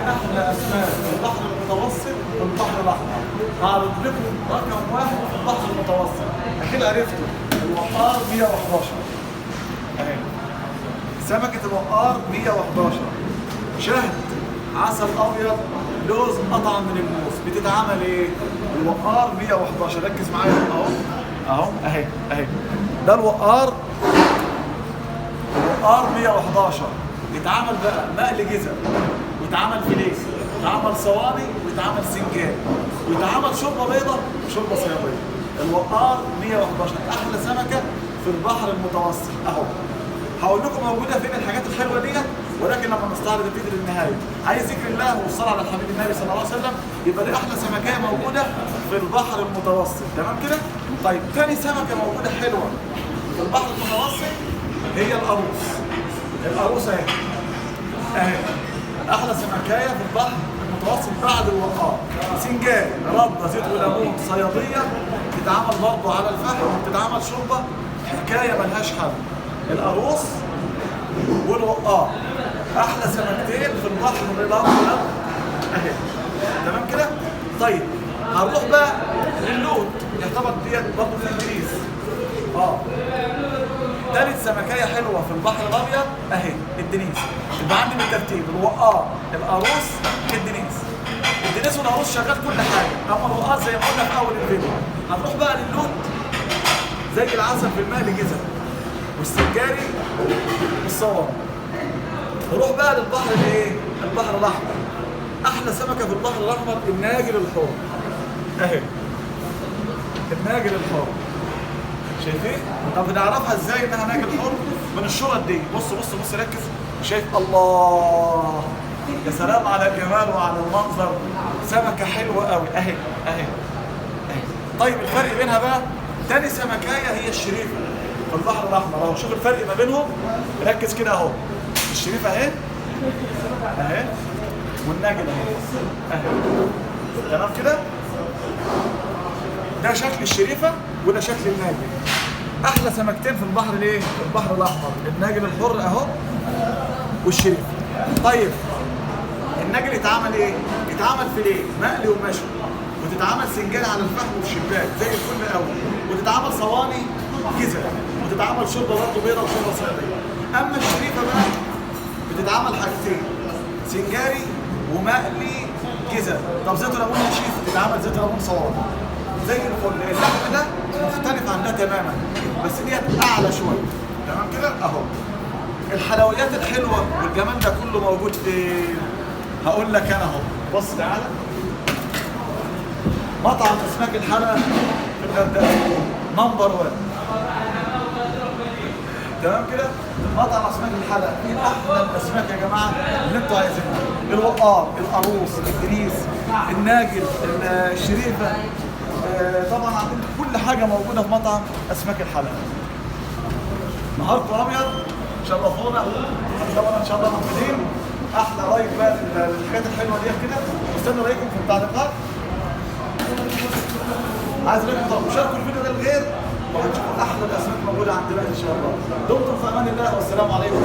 احلى اسماك في البحر المتوسط والبحر الاحمر. هعرض لكم رقم واحد في البحر المتوسط، اكيد عرفتوا الوقار 111 اهي. سمكة الوقار 111 شهد، عسل ابيض، لوز اطعم من الموز. بتتعمل ايه؟ الوقار 111، ركز معايا اهو اهو اهي اهي. ده الوقار 111 يتعمل بقى مقلي جزر، ويتعمل فيليه، ويتعمل صواني، ويتعمل سنجاب، ويتعمل شوربه بيضاء وشوربه صياديه. الوقار 111 احلى سمكه في البحر المتوسط اهو. هقول لكم موجوده فين الحاجات الحلوه ديت، ولكن لما نستعرض الفيديو للنهايه. عايز ذكر الله والصلاه على الحبيب النبي صلى الله عليه وسلم، يبقى دي احلى سمكيه موجوده في البحر المتوسط، تمام كده؟ طيب ثاني سمكه موجوده حلوه في البحر المتوسط هي القاروص. القاروص اهي اهي احلى سمكايه في البحر المتوسط بعد الوقار. سنجاب، رده، زيت وليمون، صياديه، تتعمل برضه على الفحم وتتعمل شوربه، حكايه ملهاش حل. القاروص والوقار احلى سمكتين في البحر الابيض اهي، تمام كده؟ طيب هنروح بقى للوت، يعتبر ديت برضه في الانجليز. ثالث سمكية حلوة في البحر الأبيض أهي الدنيس. يبقى عندي بالترتيب الوقار، القاروص، الدنيس. الدنيس والقاروص شغال كل حاجة، أما الوقار زي ما قلنا في أول الفيديو. هنروح بقى للوت زي العسل في الماء جزر، والسنجاري والصواني. نروح بقى للبحر الإيه؟ البحر الأحمر. أحلى سمكة في البحر الأحمر الناجل الحر أهي. الناجل الحر شايفين؟ طب نعرفها ازاي انها ناجل حر؟ من الشرط دي. بص بص بص ركز، شايف؟ الله يا سلام على الجمال وعلى المنظر. سمكه حلوه قوي اهي اهي اهي. طيب الفرق بينها بقى، تاني سمكايه هي الشريفه في البحر الاحمر اهو. شوف الفرق ما بينهم، ركز كده اهو. الشريفه اهي اهي، والناجل اهي اهي، تمام كده؟ ده شكل الشريفه وده شكل الناجل. احلى سمكتين في البحر الايه؟ في البحر الاحمر، الناجل الحر اهو والشريفه. طيب الناجل يتعمل ايه؟ يتعمل فيليه مقلي ومشوي، وتتعمل سنجال على الفحم والشباك زي الفل قوي، وتتعمل صواني جزر، وتتعمل شوربه برضه بيضاء وشوربه صياديه. اما الشريفه بقى بتتعمل حاجتين، سنجاري ومقلي جزر. طب زيت وليمون يا شيف، تتعمل زيت وليمون صواني زي الفل. اللحم ده مختلف عن ده تماما، بس ديت اعلى شويه، تمام كده اهو. الحلويات الحلوه والجمال ده كله موجود فين؟ هقول لك انا اهو. بص تعالى، مطعم اسماك الحلا في الغردقه نمبر 1، تمام كده؟ مطعم اسماك الحلا فيه احلى الاسماك يا جماعه اللي انتوا عايزينها. الوقار، القاروص، الدنيس، الناجل، الشريفه، طبعا عندنا كل حاجه موجوده في مطعم اسماك الحلا. نهاركم ابيض، شرفونا، طبعا ان شاء الله موجودين. احلى رايك بقى للحاجات الحلوه ديت كده، واستنوا رايكم في التعليقات. عايز رايكم طب شاركوا الفيديو ده للغير، وهتشوفوا احلى الاسماك موجوده عندنا ان شاء الله. دمتم في امان الله، والسلام عليكم.